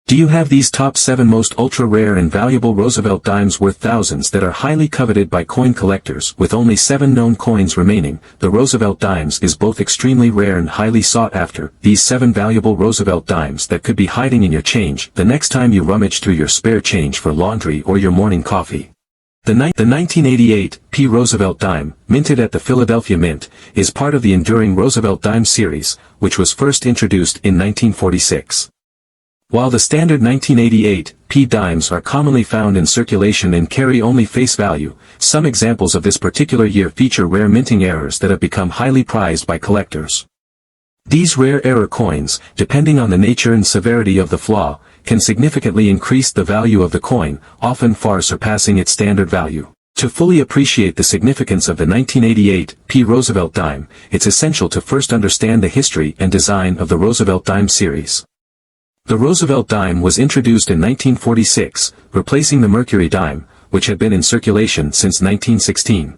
Do you have these top 7 most ultra-rare and valuable Roosevelt dimes worth thousands that are highly coveted by coin collectors? With only 7 known coins remaining, the Roosevelt dimes is both extremely rare and highly sought after. These 7 valuable Roosevelt dimes that could be hiding in your change the next time you rummage through your spare change for laundry or your morning coffee. The 1988 P. Roosevelt dime, minted at the Philadelphia Mint, is part of the enduring Roosevelt dime series, which was first introduced in 1946. While the standard 1988 P dimes are commonly found in circulation and carry only face value, some examples of this particular year feature rare minting errors that have become highly prized by collectors. These rare error coins, depending on the nature and severity of the flaw, can significantly increase the value of the coin, often far surpassing its standard value. To fully appreciate the significance of the 1988 P. Roosevelt dime, it's essential to first understand the history and design of the Roosevelt dime series. The Roosevelt dime was introduced in 1946, replacing the Mercury dime, which had been in circulation since 1916.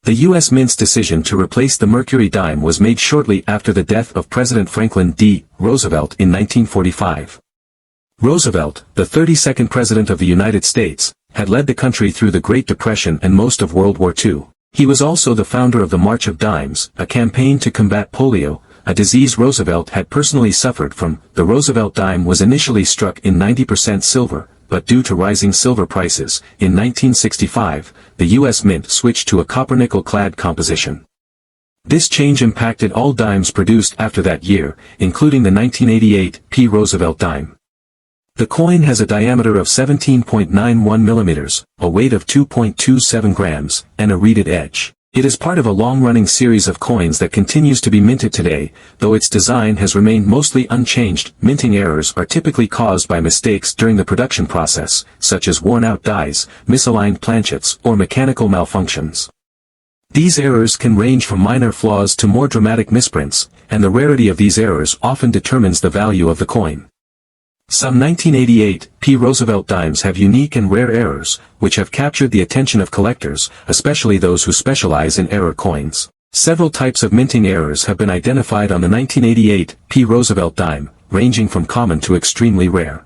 The U.S. Mint's decision to replace the Mercury dime was made shortly after the death of President Franklin D. Roosevelt in 1945. Roosevelt, the 32nd President of the United States, had led the country through the Great Depression and most of World War II. He was also the founder of the March of Dimes, a campaign to combat polio, a disease Roosevelt had personally suffered from. The Roosevelt dime was initially struck in 90% silver, but due to rising silver prices, in 1965, the U.S. Mint switched to a copper-nickel-clad composition. This change impacted all dimes produced after that year, including the 1988 P. Roosevelt dime. The coin has a diameter of 17.91 millimeters, a weight of 2.27 grams, and a reeded edge. It is part of a long-running series of coins that continues to be minted today, though its design has remained mostly unchanged. Minting errors are typically caused by mistakes during the production process, such as worn-out dies, misaligned planchets, or mechanical malfunctions. These errors can range from minor flaws to more dramatic misprints, and the rarity of these errors often determines the value of the coin. Some 1988 P. Roosevelt dimes have unique and rare errors, which have captured the attention of collectors, especially those who specialize in error coins. Several types of minting errors have been identified on the 1988 P. Roosevelt dime, ranging from common to extremely rare.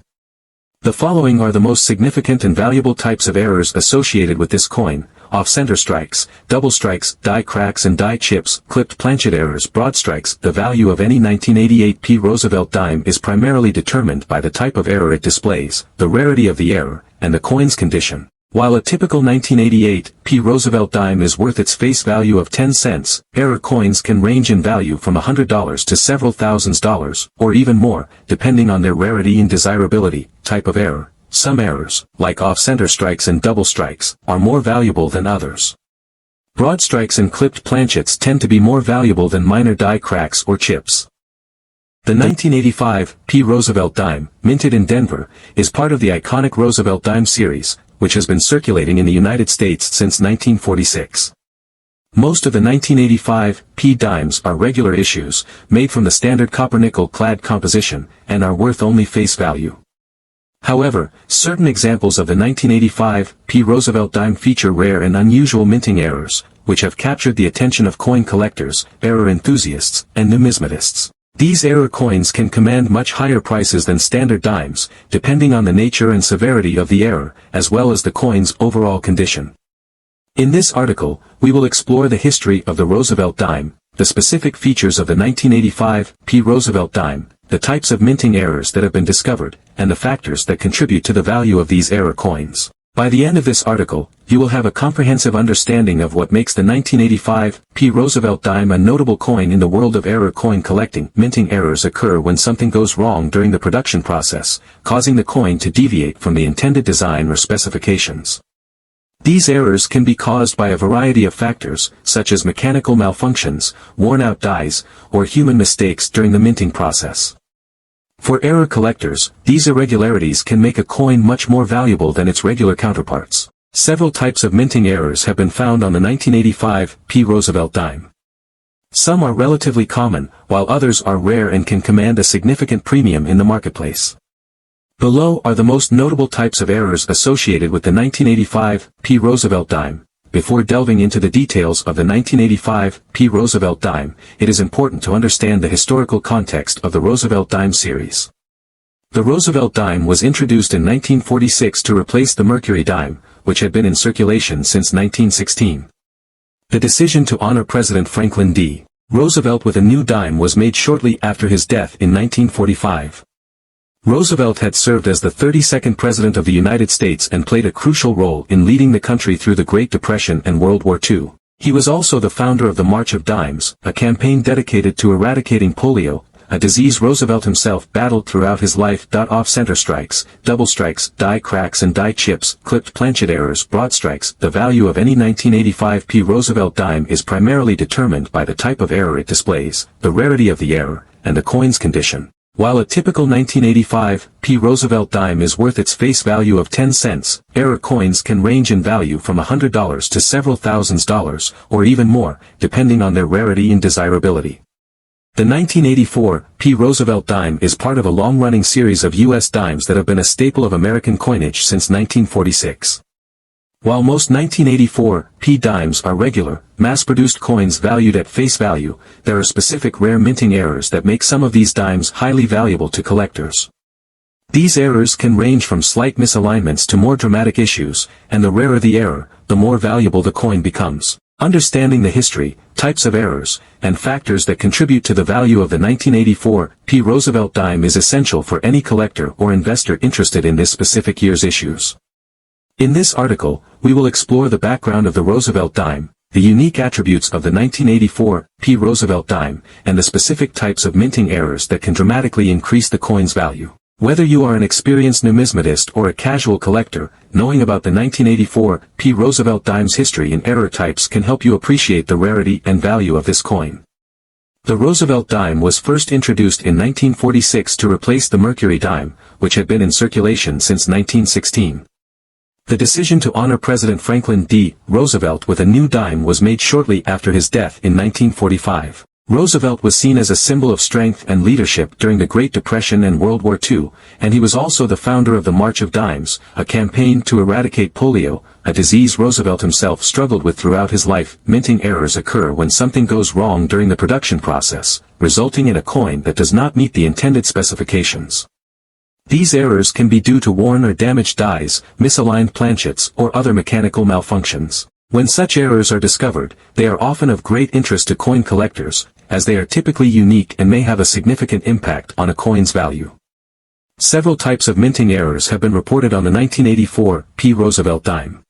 The following are the most significant and valuable types of errors associated with this coin: off-center strikes, double strikes, die cracks and die chips, clipped planchet errors, broad strikes. The value of any 1988 P. Roosevelt dime is primarily determined by the type of error it displays, the rarity of the error, and the coin's condition. While a typical 1988 P. Roosevelt dime is worth its face value of 10 cents, error coins can range in value from $100 to several thousands dollars, or even more, depending on their rarity and desirability. Type of error. Some errors, like off-center strikes and double strikes, are more valuable than others. Broad strikes and clipped planchets tend to be more valuable than minor die cracks or chips. The 1985 P. Roosevelt dime, minted in Denver, is part of the iconic Roosevelt dime series, which has been circulating in the United States since 1946. Most of the 1985 P dimes are regular issues, made from the standard copper-nickel-clad composition, and are worth only face value. However, certain examples of the 1985 P. Roosevelt dime feature rare and unusual minting errors, which have captured the attention of coin collectors, error enthusiasts, and numismatists. These error coins can command much higher prices than standard dimes, depending on the nature and severity of the error, as well as the coin's overall condition. In this article, we will explore the history of the Roosevelt dime, the specific features of the 1985 P. Roosevelt dime, the types of minting errors that have been discovered, and the factors that contribute to the value of these error coins. By the end of this article, you will have a comprehensive understanding of what makes the 1985 P. Roosevelt dime a notable coin in the world of error coin collecting. Minting errors occur when something goes wrong during the production process, causing the coin to deviate from the intended design or specifications. These errors can be caused by a variety of factors, such as mechanical malfunctions, worn-out dies, or human mistakes during the minting process. For error collectors, these irregularities can make a coin much more valuable than its regular counterparts. Several types of minting errors have been found on the 1985 P. Roosevelt dime. Some are relatively common, while others are rare and can command a significant premium in the marketplace. Below are the most notable types of errors associated with the 1985 P. Roosevelt dime. Before delving into the details of the 1985 P. Roosevelt dime, it is important to understand the historical context of the Roosevelt dime series. The Roosevelt dime was introduced in 1946 to replace the Mercury dime, which had been in circulation since 1916. The decision to honor President Franklin D. Roosevelt with a new dime was made shortly after his death in 1945. Roosevelt had served as the 32nd President of the United States and played a crucial role in leading the country through the Great Depression and World War II. He was also the founder of the March of Dimes, a campaign dedicated to eradicating polio, a disease Roosevelt himself battled throughout his life. Off-center strikes, double strikes, die cracks and die chips, clipped planchet errors, broad strikes. The value of any 1985 P. Roosevelt dime is primarily determined by the type of error it displays, the rarity of the error, and the coin's condition. While a typical 1985 P. Roosevelt dime is worth its face value of 10 cents, error coins can range in value from $100 to several thousands dollars, or even more, depending on their rarity and desirability. The 1984 P. Roosevelt dime is part of a long-running series of U.S. dimes that have been a staple of American coinage since 1946. While most 1984 P dimes are regular, mass-produced coins valued at face value, there are specific rare minting errors that make some of these dimes highly valuable to collectors. These errors can range from slight misalignments to more dramatic issues, and the rarer the error, the more valuable the coin becomes. Understanding the history, types of errors, and factors that contribute to the value of the 1984 P. Roosevelt dime is essential for any collector or investor interested in this specific year's issues. In this article, we will explore the background of the Roosevelt dime, the unique attributes of the 1984 P. Roosevelt dime, and the specific types of minting errors that can dramatically increase the coin's value. Whether you are an experienced numismatist or a casual collector, knowing about the 1984 P. Roosevelt dime's history and error types can help you appreciate the rarity and value of this coin. The Roosevelt dime was first introduced in 1946 to replace the Mercury dime, which had been in circulation since 1916. The decision to honor President Franklin D. Roosevelt with a new dime was made shortly after his death in 1945. Roosevelt was seen as a symbol of strength and leadership during the Great Depression and World War II, and he was also the founder of the March of Dimes, a campaign to eradicate polio, a disease Roosevelt himself struggled with throughout his life. Minting errors occur when something goes wrong during the production process, resulting in a coin that does not meet the intended specifications. These errors can be due to worn or damaged dies, misaligned planchets, or other mechanical malfunctions. When such errors are discovered, they are often of great interest to coin collectors, as they are typically unique and may have a significant impact on a coin's value. Several types of minting errors have been reported on the 1984 P. Roosevelt dime.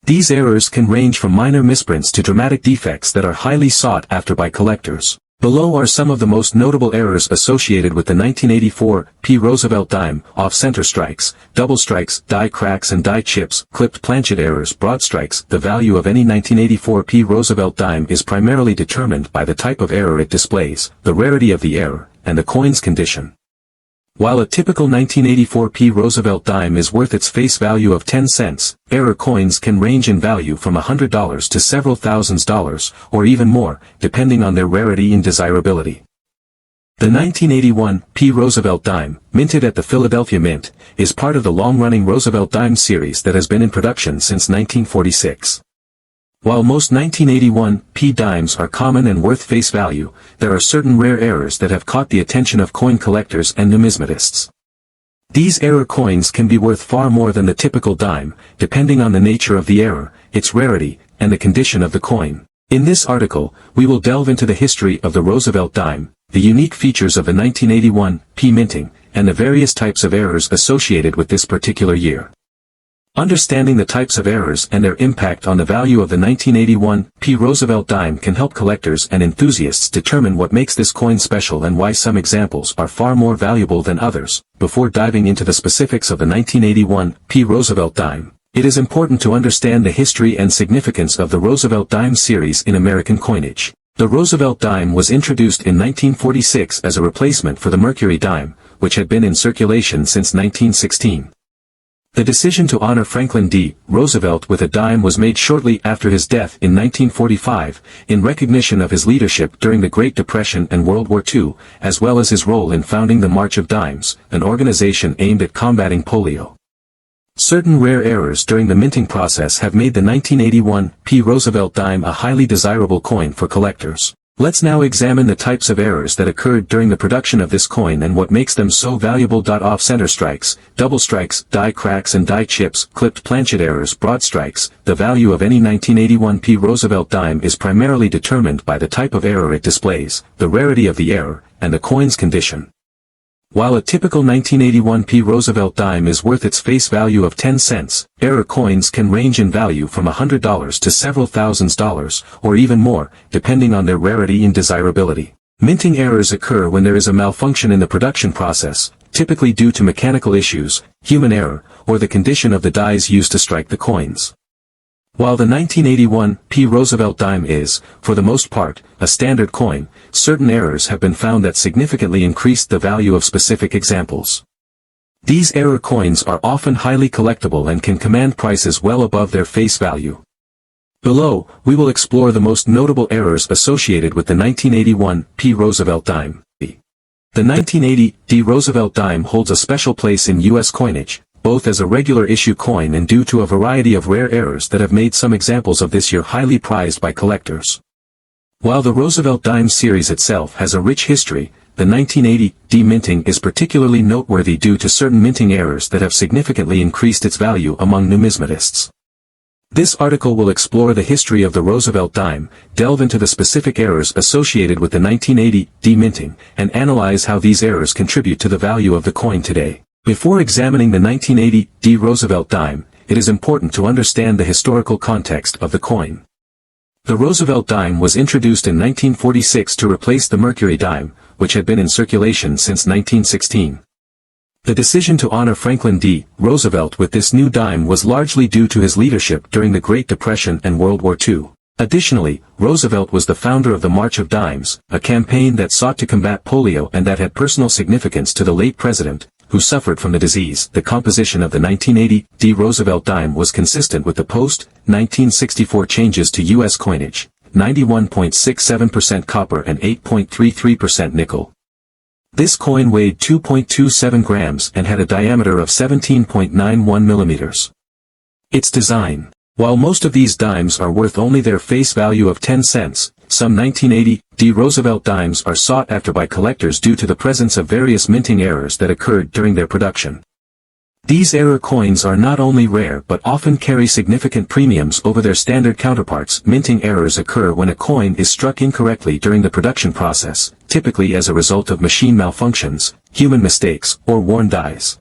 These errors can range from minor misprints to dramatic defects that are highly sought after by collectors. Below are some of the most notable errors associated with the 1984 P. Roosevelt dime: off-center strikes, double strikes, die cracks and die chips, clipped planchet errors, broad strikes. The value of any 1984 P. Roosevelt dime is primarily determined by the type of error it displays, the rarity of the error, and the coin's condition. While a typical 1984 P. Roosevelt dime is worth its face value of 10 cents, error coins can range in value from $100 to several thousands dollars, or even more, depending on their rarity and desirability. The 1981 P. Roosevelt dime, minted at the Philadelphia Mint, is part of the long-running Roosevelt dime series that has been in production since 1946. While most 1981 P dimes are common and worth face value, there are certain rare errors that have caught the attention of coin collectors and numismatists. These error coins can be worth far more than the typical dime, depending on the nature of the error, its rarity, and the condition of the coin. In this article, we will delve into the history of the Roosevelt dime, the unique features of the 1981 P minting, and the various types of errors associated with this particular year. Understanding the types of errors and their impact on the value of the 1981 P. Roosevelt dime can help collectors and enthusiasts determine what makes this coin special and why some examples are far more valuable than others. Before diving into the specifics of the 1981 P. Roosevelt dime, it is important to understand the history and significance of the Roosevelt dime series in American coinage. The Roosevelt dime was introduced in 1946 as a replacement for the Mercury dime, which had been in circulation since 1916. The decision to honor Franklin D. Roosevelt with a dime was made shortly after his death in 1945, in recognition of his leadership during the Great Depression and World War II, as well as his role in founding the March of Dimes, an organization aimed at combating polio. Certain rare errors during the minting process have made the 1981 P. Roosevelt dime a highly desirable coin for collectors. Let's now examine the types of errors that occurred during the production of this coin and what makes them so valuable. Off-center strikes, double strikes, die cracks and die chips, clipped planchet errors, broad strikes. The value of any 1981 P. Roosevelt dime is primarily determined by the type of error it displays, the rarity of the error, and the coin's condition. While a typical 1981 P. Roosevelt dime is worth its face value of 10 cents, error coins can range in value from $100 to several thousands dollars, or even more, depending on their rarity and desirability. Minting errors occur when there is a malfunction in the production process, typically due to mechanical issues, human error, or the condition of the dies used to strike the coins. While the 1981 P. Roosevelt dime is, for the most part, a standard coin, certain errors have been found that significantly increased the value of specific examples. These error coins are often highly collectible and can command prices well above their face value. Below, we will explore the most notable errors associated with the 1981 P. Roosevelt dime. The 1980 D. Roosevelt dime holds a special place in U.S. coinage, both as a regular issue coin and due to a variety of rare errors that have made some examples of this year highly prized by collectors. While the Roosevelt dime series itself has a rich history, the 1980 D minting is particularly noteworthy due to certain minting errors that have significantly increased its value among numismatists. This article will explore the history of the Roosevelt dime, delve into the specific errors associated with the 1980 D minting, and analyze how these errors contribute to the value of the coin today. Before examining the 1980 D. Roosevelt dime, it is important to understand the historical context of the coin. The Roosevelt dime was introduced in 1946 to replace the Mercury dime, which had been in circulation since 1916. The decision to honor Franklin D. Roosevelt with this new dime was largely due to his leadership during the Great Depression and World War II. Additionally, Roosevelt was the founder of the March of Dimes, a campaign that sought to combat polio and that had personal significance to the late president, who suffered from the disease. The composition of the 1980 D. Roosevelt dime was consistent with the post-1964 changes to U.S. coinage, 91.67% copper and 8.33% nickel. This coin weighed 2.27 grams and had a diameter of 17.91 millimeters. Its design. While most of these dimes are worth only their face value of 10 cents, some 1980 D. Roosevelt dimes are sought after by collectors due to the presence of various minting errors that occurred during their production. These error coins are not only rare but often carry significant premiums over their standard counterparts. Minting errors occur when a coin is struck incorrectly during the production process, typically as a result of machine malfunctions, human mistakes, or worn dies.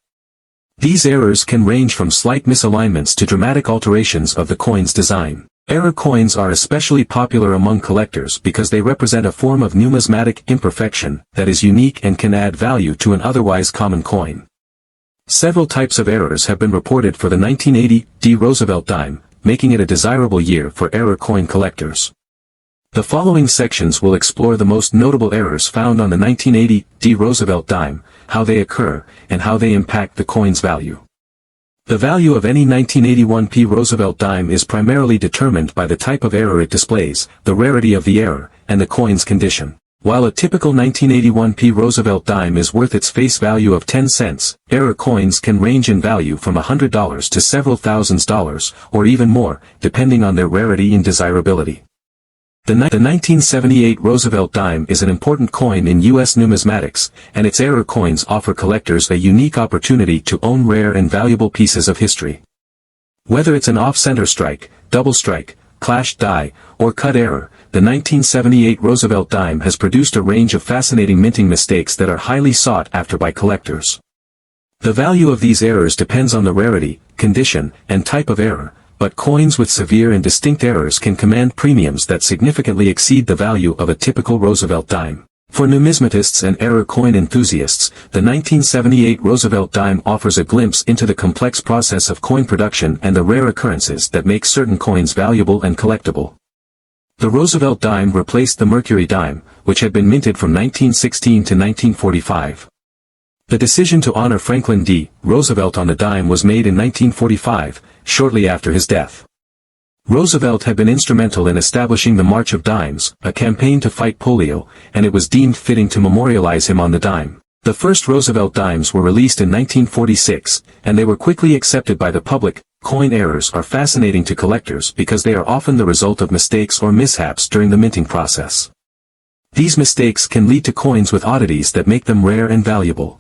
These errors can range from slight misalignments to dramatic alterations of the coin's design. Error coins are especially popular among collectors because they represent a form of numismatic imperfection that is unique and can add value to an otherwise common coin. Several types of errors have been reported for the 1980 D. Roosevelt dime, making it a desirable year for error coin collectors. The following sections will explore the most notable errors found on the 1980 D. Roosevelt dime, how they occur, and how they impact the coin's value. The value of any 1981 P. Roosevelt dime is primarily determined by the type of error it displays, the rarity of the error, and the coin's condition. While a typical 1981 P. Roosevelt dime is worth its face value of 10 cents, error coins can range in value from $100 to several thousands dollars, or even more, depending on their rarity and desirability. The 1978 Roosevelt dime is an important coin in U.S. numismatics, and its error coins offer collectors a unique opportunity to own rare and valuable pieces of history. Whether it's an off-center strike, double strike, clashed die, or cut error, the 1978 Roosevelt dime has produced a range of fascinating minting mistakes that are highly sought after by collectors. The value of these errors depends on the rarity, condition, and type of error, but coins with severe and distinct errors can command premiums that significantly exceed the value of a typical Roosevelt dime. For numismatists and error coin enthusiasts, the 1978 Roosevelt dime offers a glimpse into the complex process of coin production and the rare occurrences that make certain coins valuable and collectible. The Roosevelt dime replaced the Mercury dime, which had been minted from 1916 to 1945. The decision to honor Franklin D. Roosevelt on the dime was made in 1945, shortly after his death. Roosevelt had been instrumental in establishing the March of Dimes, a campaign to fight polio, and it was deemed fitting to memorialize him on the dime. The first Roosevelt dimes were released in 1946, and they were quickly accepted by the public. Coin errors are fascinating to collectors because they are often the result of mistakes or mishaps during the minting process. These mistakes can lead to coins with oddities that make them rare and valuable.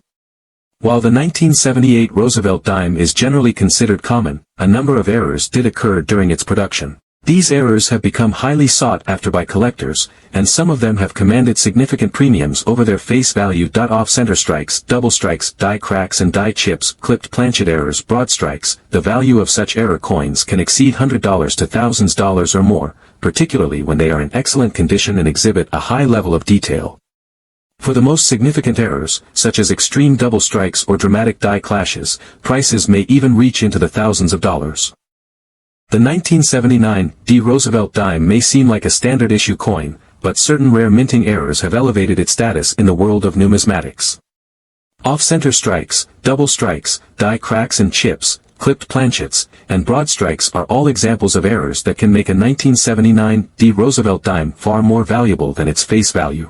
While the 1978 Roosevelt dime is generally considered common, a number of errors did occur during its production. These errors have become highly sought after by collectors, and some of them have commanded significant premiums over their face value. Off-center strikes, double strikes, die cracks and die chips, clipped planchet errors, broad strikes. The value of such error coins can exceed $100 to thousands or more, particularly when they are in excellent condition and exhibit a high level of detail. For the most significant errors, such as extreme double strikes or dramatic die clashes, prices may even reach into the thousands of dollars. The 1979 D. Roosevelt dime may seem like a standard-issue coin, but certain rare minting errors have elevated its status in the world of numismatics. Off-center strikes, double strikes, die cracks and chips, clipped planchets, and broad strikes are all examples of errors that can make a 1979 D. Roosevelt dime far more valuable than its face value.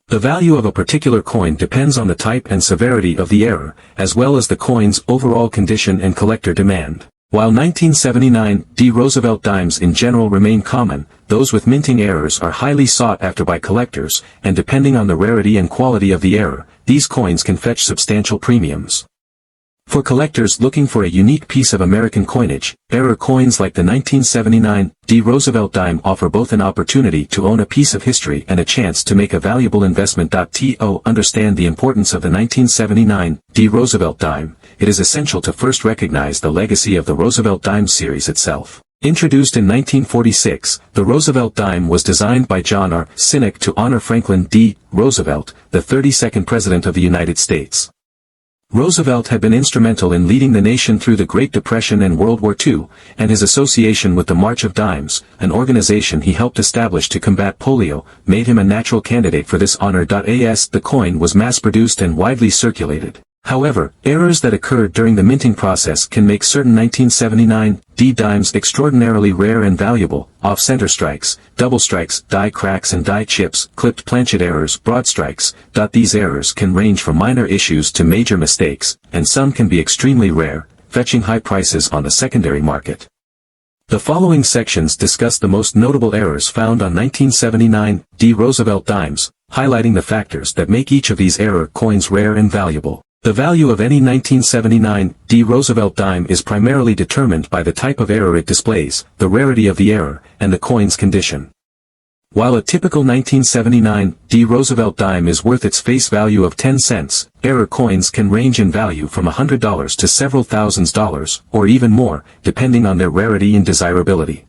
The value of a particular coin depends on the type and severity of the error, as well as the coin's overall condition and collector demand. While 1979 D. Roosevelt dimes in general remain common, those with minting errors are highly sought after by collectors, and depending on the rarity and quality of the error, these coins can fetch substantial premiums. For collectors looking for a unique piece of American coinage, error coins like the 1979 D. Roosevelt dime offer both an opportunity to own a piece of history and a chance to make a valuable investment. To understand the importance of the 1979 D. Roosevelt dime, it is essential to first recognize the legacy of the Roosevelt dime series itself. Introduced in 1946, the Roosevelt dime was designed by John R. Sinek to honor Franklin D. Roosevelt, the 32nd President of the United States. Roosevelt had been instrumental in leading the nation through the Great Depression and World War II, and his association with the March of Dimes, an organization he helped establish to combat polio, made him a natural candidate for this honor. As the coin was mass-produced and widely circulated. However, errors that occurred during the minting process can make certain 1979 D dimes extraordinarily rare and valuable. Off-center strikes, double strikes, die cracks and die chips, clipped planchet errors, broad strikes. These errors can range from minor issues to major mistakes, and some can be extremely rare, fetching high prices on the secondary market. The following sections discuss the most notable errors found on 1979 D. Roosevelt dimes, highlighting the factors that make each of these error coins rare and valuable. The value of any 1979 D. Roosevelt dime is primarily determined by the type of error it displays, the rarity of the error, and the coin's condition. While a typical 1979 D. Roosevelt dime is worth its face value of 10 cents, error coins can range in value from $100 to several thousands dollars, or even more, depending on their rarity and desirability.